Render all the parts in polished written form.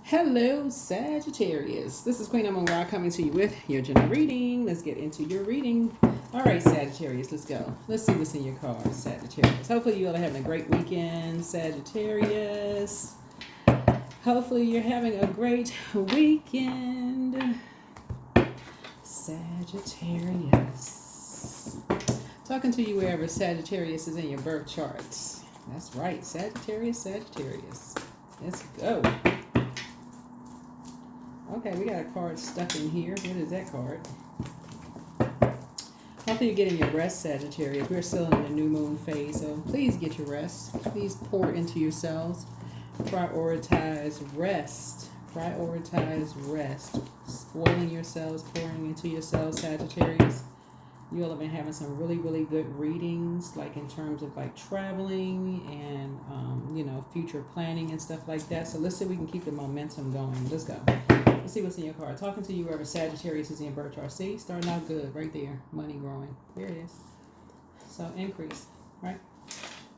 Hello, Sagittarius. This is Queen Amun Ra coming to you with your general reading. Let's get into your reading. All right, Sagittarius, let's go. Let's see what's in your cards, Sagittarius. Hopefully, you all are having a great weekend, Sagittarius. Hopefully, you're having a great weekend, Sagittarius. Talking to you wherever Sagittarius is in your birth charts. That's right, Sagittarius, Sagittarius. Let's go. Okay, we got a card stuck in here. What is that card? Hopefully you're getting your rest, Sagittarius. We're still in the new moon phase, so please get your rest. Please pour into yourselves. Prioritize rest. Prioritize rest. Spoiling yourselves, pouring into yourselves, Sagittarius. You all have been having some really, really good readings, like in terms of like traveling and, future planning and stuff like that. So let's see if we can keep the momentum going. Let's go. Let's see what's in your card. Talking to you wherever Sagittarius is in your birth chart. See, starting out good right there. Money growing. There it is. So increase, right?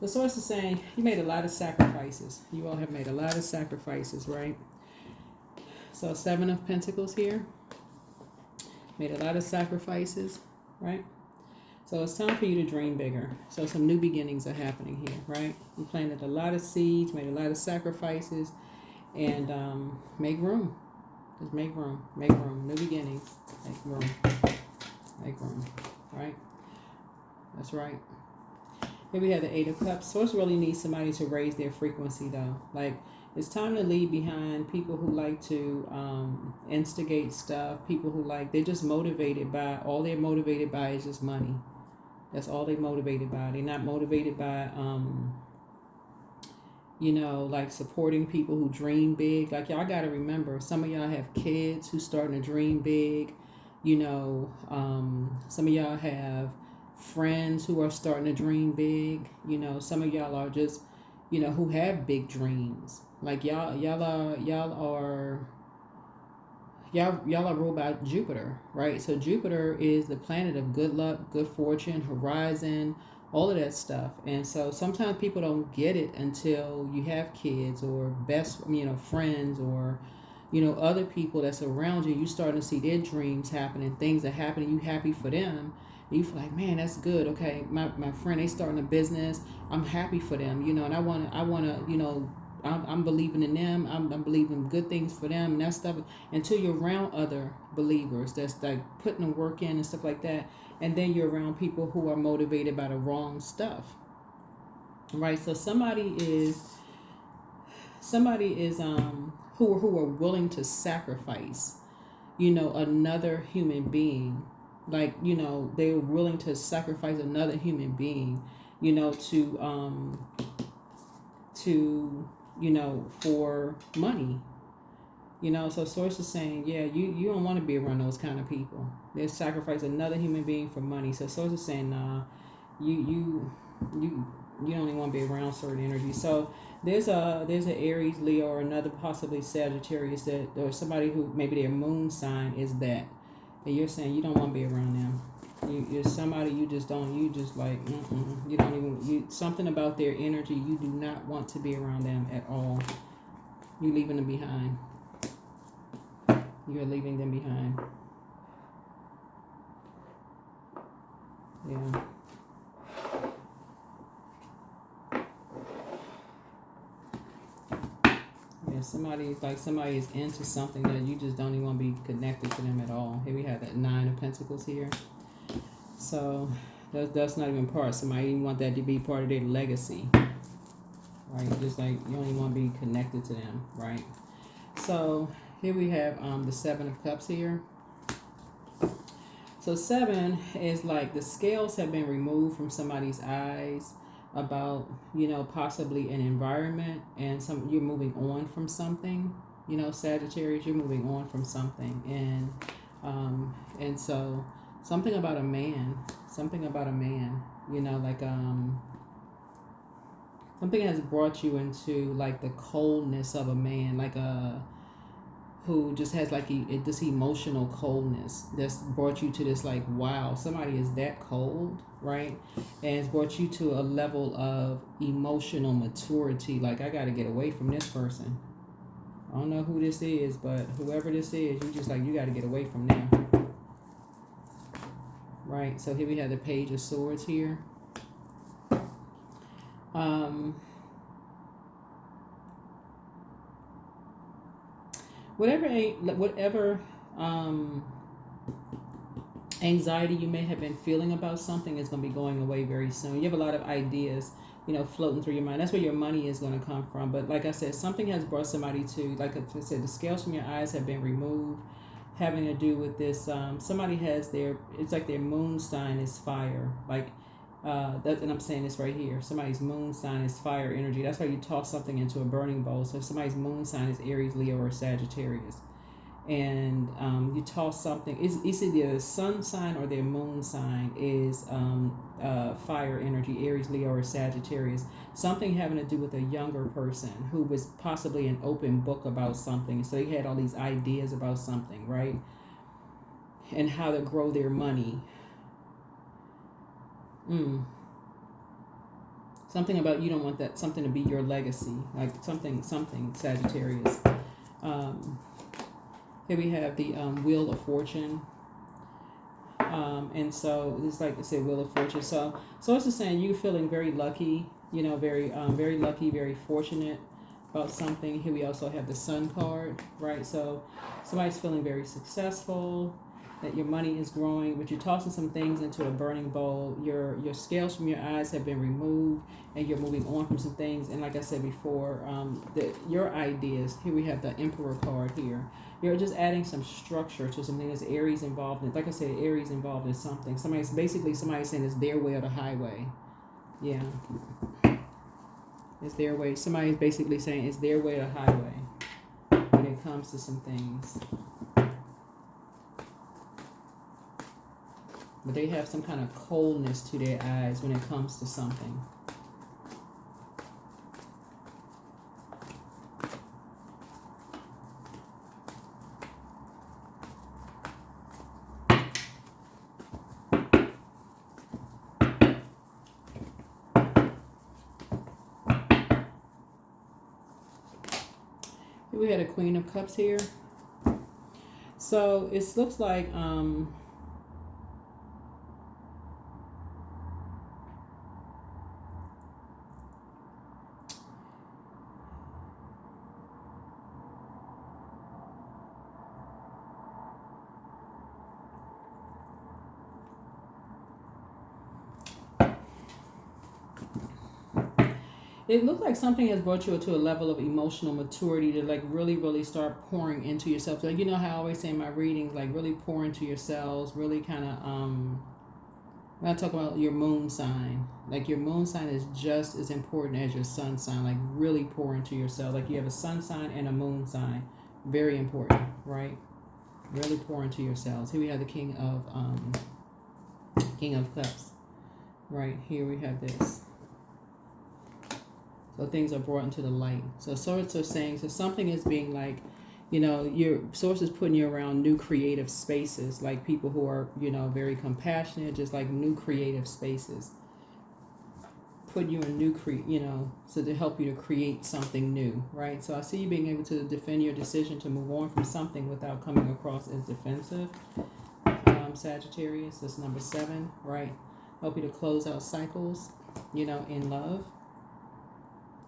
The source is saying you made a lot of sacrifices. You all have made a lot of sacrifices, right? So 7 of Pentacles here. Made a lot of sacrifices, right? So it's time for you to dream bigger. So some new beginnings are happening here, right? You planted a lot of seeds, made a lot of sacrifices, and make room. Just make room. Make room. New beginnings. Make room. Make room. Right? That's right. Here we have the 8 of Cups. Source really needs somebody to raise their frequency, though. Like, it's time to leave behind people who like to instigate stuff. People who they're just motivated by, all they're motivated by is just money. That's all they're motivated by. They're not motivated by, supporting people who dream big. Like, y'all got to remember, some of y'all have kids who starting to dream big. Some of y'all have friends who are starting to dream big. Some of y'all are just, who have big dreams. Like y'all are ruled by Jupiter, right? So Jupiter is the planet of good luck, good fortune, horizon, all of that stuff. And so sometimes people don't get it until you have kids or friends or, other people that's around you. You starting to see their dreams happening, things are happening. You happy for them. And you feel like, man, that's good. Okay, my friend, they starting a business. I'm happy for them, and I wanna, I'm believing in them. I'm believing good things for them and that stuff. Until you're around other believers that's like putting the work in and stuff like that, and then you're around people who are motivated by the wrong stuff, right? So somebody is who are willing to sacrifice, another human being. Like, they're willing to sacrifice another human being, for money. So source is saying, yeah, you don't want to be around those kind of people. They sacrifice another human being for money. So source is saying, nah, you don't even want to be around certain energy. So there's an Aries, Leo, or another possibly Sagittarius or somebody who maybe their moon sign is that, and you're saying you don't want to be around them. You're somebody you just don't. You just like you don't even. Something about their energy. You do not want to be around them at all. You're leaving them behind. You're leaving them behind. Yeah. Somebody is into something that you just don't even want to be connected to them at all. Here we have that 9 of Pentacles here. So that's not even part. Somebody even want that to be part of their legacy, right? Just like you don't even want to be connected to them, right? So here we have the 7 of Cups here. So 7 is like the scales have been removed from somebody's eyes about, possibly an environment, and you're moving on from something. Sagittarius, you're moving on from something, and so something about a man, something has brought you into like the coldness of a man, like who just has like this emotional coldness that's brought you to this like, wow, somebody is that cold, right? And it's brought you to a level of emotional maturity. Like, I got to get away from this person, I don't know who this is, but whoever this is, you just like, you got to get away from them. Right? So here we have the Page of Swords here. Whatever anxiety you may have been feeling about something is going to be going away very soon. You have a lot of ideas, you know, floating through your mind. That's where your money is going to come from. But like I said, something has brought somebody to, like I said, the scales from your eyes have been removed, having to do with this. Somebody has it's like their moon sign is fire. Like, and I'm saying this right here. Somebody's moon sign is fire energy. That's why you toss something into a burning bowl. So if somebody's moon sign is Aries, Leo, or Sagittarius, and you toss something, it's either the sun sign or their moon sign is fire energy, Aries, Leo, or Sagittarius. Something having to do with a younger person who was possibly an open book about something. So they had all these ideas about something, right? And how to grow their money. Something about you don't want that something to be your legacy, like something Sagittarius. Here we have the Wheel of Fortune. And so it's like I said, Wheel of Fortune. So it's just saying you feeling very lucky, you know, very lucky, very fortunate about something. Here we also have the Sun card, right? So somebody's feeling very successful, that your money is growing, but you're tossing some things into a burning bowl. Your scales from your eyes have been removed, and you're moving on from some things. And like I said before, your ideas. Here we have the Emperor card here. You're just adding some structure to something. There's Aries involved in. Like I said, Aries involved in something. Somebody's saying it's their way or the highway. Yeah, it's their way. Somebody's basically saying it's their way or the highway when it comes to some things. But they have some kind of coldness to their eyes when it comes to something. We had a Queen of Cups here. So it looks like it looks like something has brought you to a level of emotional maturity to like really start pouring into yourself. Like, you know how I always say in my readings, like really pour into yourselves, really kind of when I talk about your moon sign, like your moon sign is just as important as your sun sign. Like really pour into yourself. Like you have a sun sign and a moon sign. Very important, right? Really pour into yourselves. Here we have the King of Cups. Right, here we have this. So things are brought into the light. So swords are saying, so something is being like, you know, your source is putting you around new creative spaces, like people who are, you know, very compassionate, just like new creative spaces. Put you in new, so to help you to create something new, right? So I see you being able to defend your decision to move on from something without coming across as defensive. Sagittarius, that's number 7, right? Help you to close out cycles, you know, in love.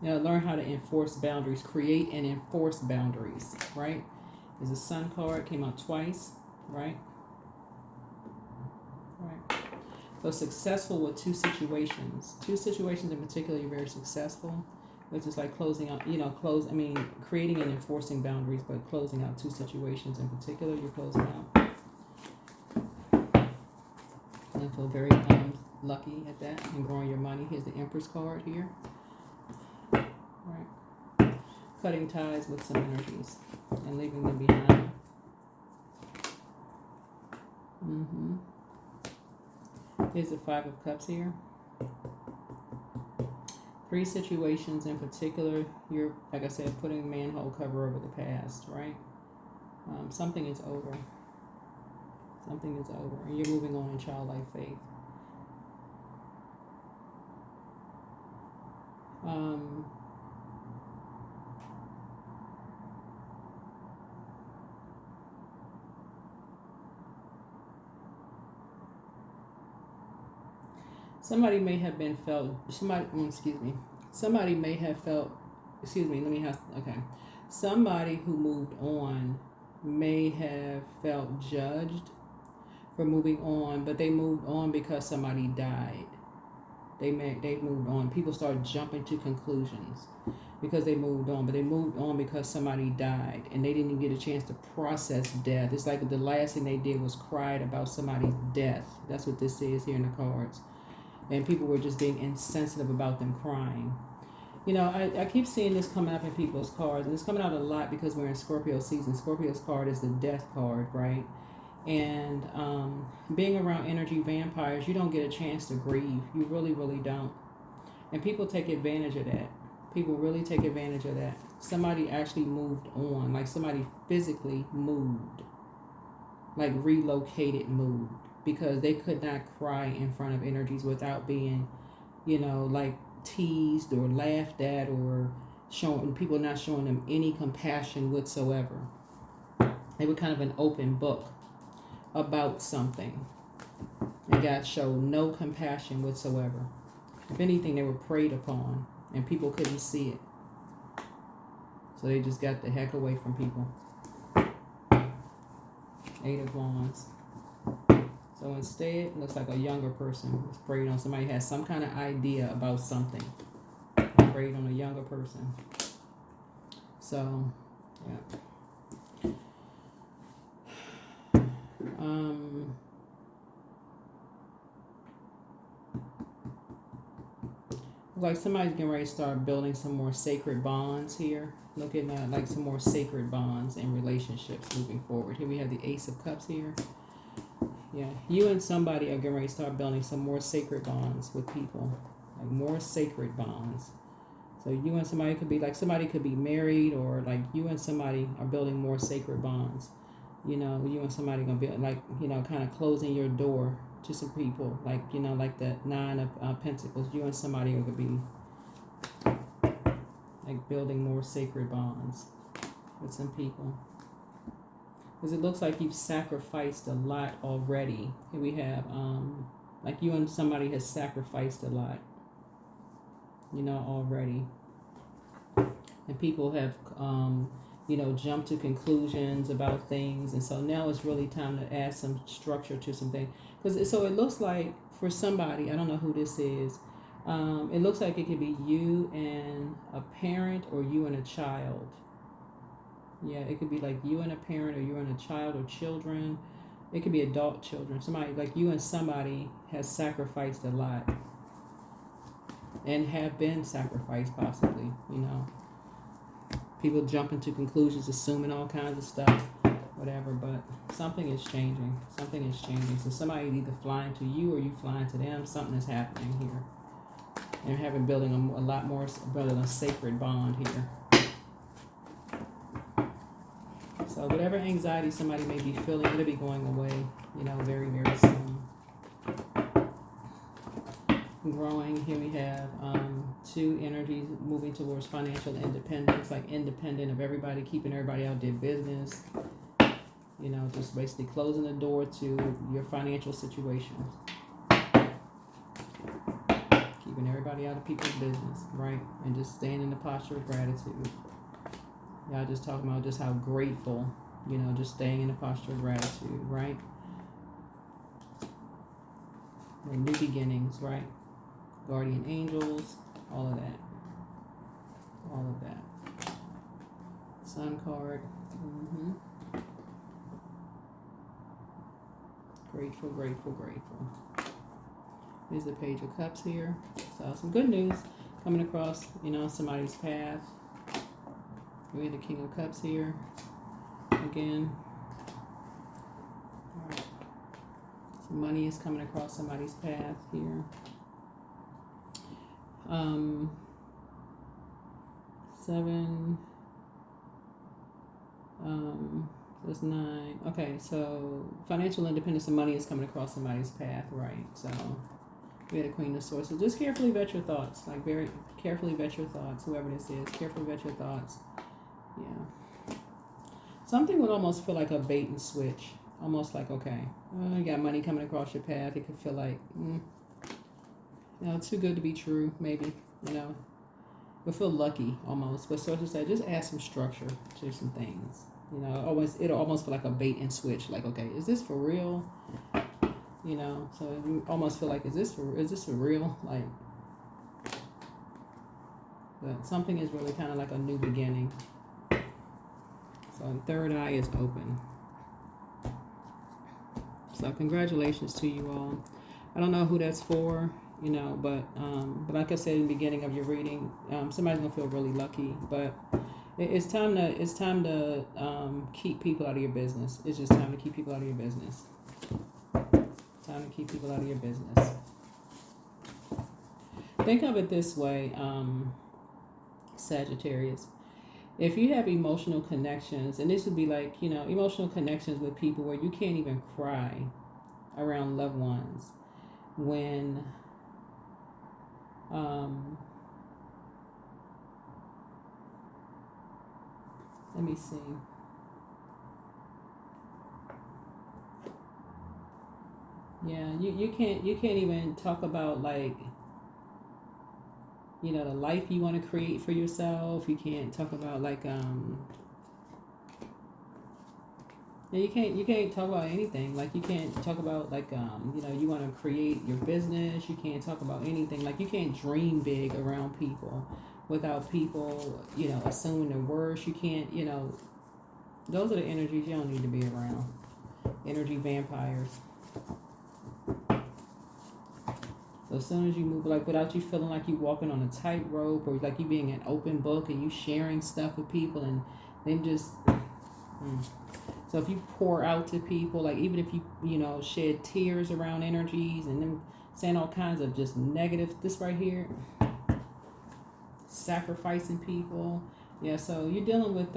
You know, learn how to enforce boundaries, create and enforce boundaries, right? There's a Sun card, came out twice, right? Right. So successful with 2 situations. 2 situations in particular, you're very successful, which is like closing out, you know, creating and enforcing boundaries, but closing out 2 situations in particular, you're closing out. And I feel very lucky at that and growing your money. Here's the Empress card here. Right. Cutting ties with some energies and leaving them behind. Here's the 5 of Cups here. 3 situations in particular, you're, like I said, putting manhole cover over the past, right? Something is over. Something is over. And you're moving on in childlike faith. Somebody may have been felt, somebody may have felt, okay. Somebody who moved on may have felt judged for moving on, but they moved on because somebody died. They moved on. People start jumping to conclusions because they moved on, but they moved on because somebody died and they didn't even get a chance to process death. It's like the last thing they did was cried about somebody's death. That's what this is here in the cards. And people were just being insensitive about them crying. You know, I keep seeing this coming up in people's cards, and it's coming out a lot because we're in Scorpio season. Scorpio's card is the death card, right? And being around energy vampires, you don't get a chance to grieve. You really, really don't. And people take advantage of that. People really take advantage of that. Somebody actually moved on, like somebody physically moved, like relocated, moved, because they could not cry in front of energies without being, you know, like teased or laughed at or showing people not showing them any compassion whatsoever. They were kind of an open book about something, and God showed no compassion whatsoever. If anything, they were preyed upon and people couldn't see it, so they just got the heck away from people. 8 of Wands. So instead, it looks like a younger person was preyed on. Somebody has some kind of idea about something, preyed on a younger person. So yeah. Like somebody's getting ready to start building some more sacred bonds here. Looking at like some more sacred bonds and relationships moving forward. Here we have the Ace of Cups here. Yeah, you and somebody are getting ready to start building some more sacred bonds with people. Like more sacred bonds. So you and somebody could be like, somebody could be married, or like you and somebody are building more sacred bonds. You know, you and somebody going to be like, you know, kind of closing your door to some people, like, you know, like the 9 of Pentacles. You and somebody are going to be like building more sacred bonds with some people, because it looks like you've sacrificed a lot already. Here we have like you and somebody has sacrificed a lot, you know, already, and people have you know, jump to conclusions about things, and so now it's really time to add some structure to some things. Because so it looks like for somebody, I don't know who this is. It looks like it could be you and a parent, or you and a child. Yeah, it could be like you and a parent, or you and a child, or children. It could be adult children. Somebody like you and somebody has sacrificed a lot, and have been sacrificed possibly. You know. People jumping to conclusions, assuming all kinds of stuff, whatever, but something is changing. Something is changing. So somebody is either flying to you or you flying to them. Something is happening here. They're having building a lot more, building a sacred bond here. So whatever anxiety somebody may be feeling, it'll be going away, you know, very, very soon. Growing, here we have 2 energies moving towards financial independence, like independent of everybody, keeping everybody out their business, you know, just basically closing the door to your financial situations, keeping everybody out of people's business, right? And just staying in the posture of gratitude. Y'all just talking about just how grateful, you know, just staying in the posture of gratitude, right? And new beginnings, right? Guardian angels, all of that. All of that. Sun card. Grateful, grateful, grateful. Here's the Page of Cups here. So some good news coming across, you know, somebody's path. We have the King of Cups here. Again. All right. Some money is coming across somebody's path here. 7, that's 9. Okay, so financial independence and money is coming across somebody's path, right? So we had a Queen of Swords. So just carefully vet your thoughts, like very carefully vet your thoughts, whoever this is, carefully vet your thoughts. Yeah. Something would almost feel like a bait and switch. Almost like, okay, you got money coming across your path. It could feel like, You know, too good to be true, maybe, you know. You'll feel lucky almost. But sources say just add some structure to some things. You know, it'll almost feel like a bait and switch. Like, okay, is this for real? You know, so you almost feel like, is this for real? Like, but something is really kind of like a new beginning. So third eye is open. So congratulations to you all. I don't know who that's for, you know, but like I said in the beginning of your reading, somebody's gonna feel really lucky. But it's time to keep people out of your business. It's just time to keep people out of your business. Time to keep people out of your business. Think of it this way, Sagittarius. If you have emotional connections, and this would be like, you know, emotional connections with people where you can't even cry around loved ones when let me see. Yeah, you can't even talk about, like, you know, the life you want to create for yourself. You can't talk about, like, you can't talk about anything. Like, you can't talk about, like, you know, you want to create your business. You can't talk about anything. Like, you can't dream big around people without people, you know, assuming the worst. You can't, you know, those are the energies you don't need to be around. Energy vampires. So as soon as you move, like, without you feeling like you walking on a tightrope, or like you being an open book and you sharing stuff with people and then just so if you pour out to people, like, even if you know, shed tears around energies and then saying all kinds of just negative, this right here, sacrificing people. Yeah, so you're dealing with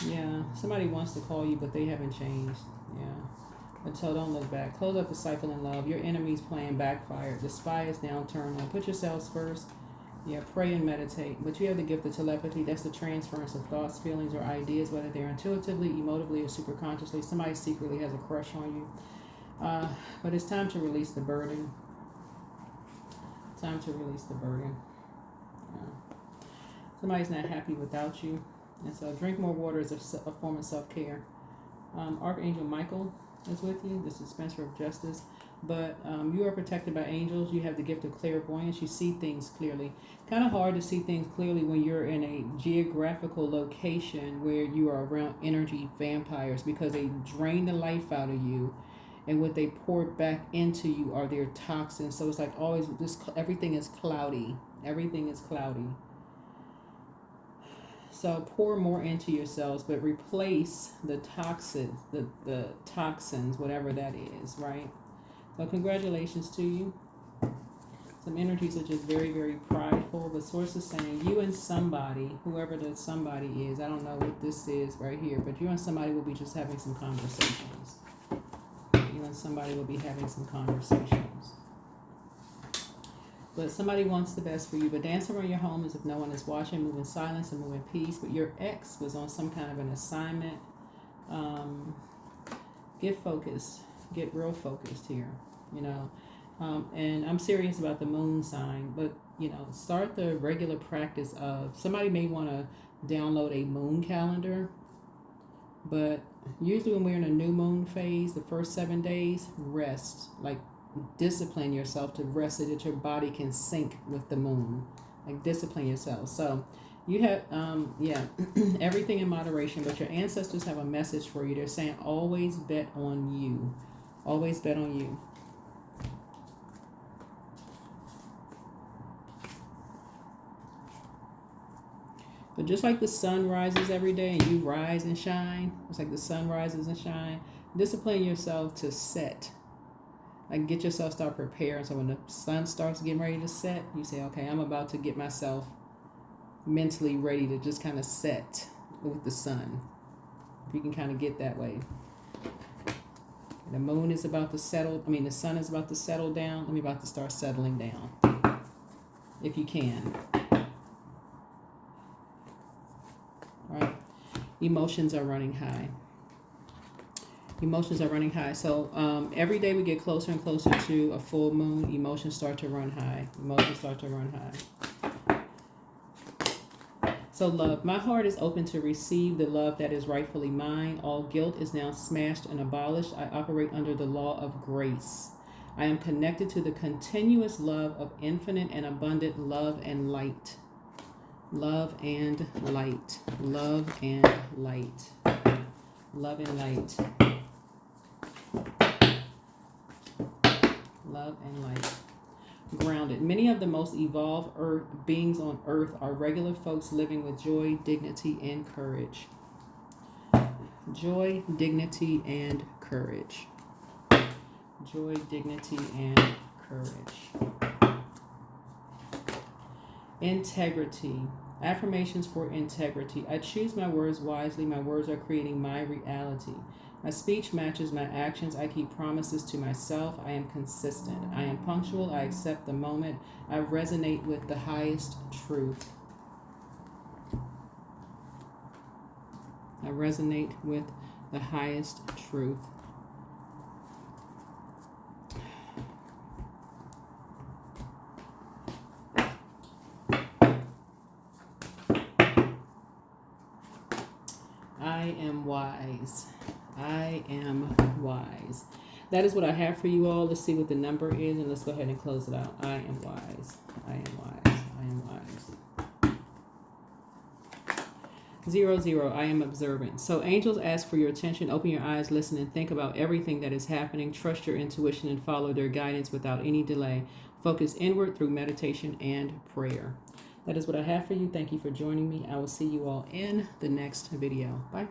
yeah, somebody wants to call you but they haven't changed. Yeah. Until don't look back. Close up the cycle in love. Your enemy's plan backfired. The spy is now turned on. Put yourselves first. Yeah, pray and meditate. But you have the gift of telepathy. That's the transference of thoughts, feelings, or ideas, whether they're intuitively, emotively, or superconsciously. Somebody secretly has a crush on you. But it's time to release the burden. Time to release the burden. Yeah. Somebody's not happy without you. And so drink more water is a form of self-care. Archangel Michael is with you, the dispenser of justice. But you are protected by angels. You have the gift of clairvoyance. You see things clearly. Kind of hard to see things clearly when you're in a geographical location where you are around energy vampires, because they drain the life out of you, and what they pour back into you are their toxins. So it's like always this, everything is cloudy. Everything is cloudy. So pour more into yourselves, but replace the toxins, the toxins, whatever that is, right? So congratulations to you. Some energies are just very, very prideful. The source is saying you and somebody, whoever the somebody is, I don't know what this is right here, but you and somebody will be just having some conversations. You and somebody will be having some conversations. But somebody wants the best for you. But dance around your home as if no one is watching. Move in silence and move in peace. But your ex was on some kind of an assignment. Get focused. Get real focused here. You know. And I'm serious about the moon sign. But, you know, start the regular practice of, somebody may want to download a moon calendar. But usually when we're in a new moon phase, the first 7 days, rest. Like, discipline yourself to rest so that your body can sync with the moon. Like, discipline yourself. So you have everything in moderation, but your ancestors have a message for you. They're saying always bet on you. Always bet on you. But just like the sun rises every day and you rise and shine, it's like the sun rises and shine. Discipline yourself to set. Like, get yourself start preparing. So when the sun starts getting ready to set, you say, okay, I'm about to get myself mentally ready to just kind of set with the sun. If you can kind of get that way. The moon is about to settle. The sun is about to settle down. I'm about to start settling down. If you can. All right. Emotions are running high. Emotions are running high. So every day we get closer and closer to a full moon, emotions start to run high. Emotions start to run high. So love. My heart is open to receive the love that is rightfully mine. All guilt is now smashed and abolished. I operate under the law of grace. I am connected to the continuous love of infinite and abundant love and light. Love and light. Love and light. Love and light. Love and light. Grounded. Many of the most evolved beings on earth are regular folks living with joy, dignity, and courage. Joy, dignity, and courage. Joy, dignity, and courage. Integrity. Affirmations for integrity. I choose my words wisely. My words are creating my reality. My speech matches my actions. I keep promises to myself. I am consistent. I am punctual. I accept the moment. I resonate with the highest truth. I resonate with the highest truth. I am wise. I am wise. That is what I have for you all. Let's see what the number is, and let's go ahead and close it out. I am wise. I am wise. I am wise. 00. I am observant. So angels ask for your attention. Open your eyes, listen, and think about everything that is happening. Trust your intuition and follow their guidance without any delay. Focus inward through meditation and prayer. That is what I have for you. Thank you for joining me. I will see you all in the next video. Bye.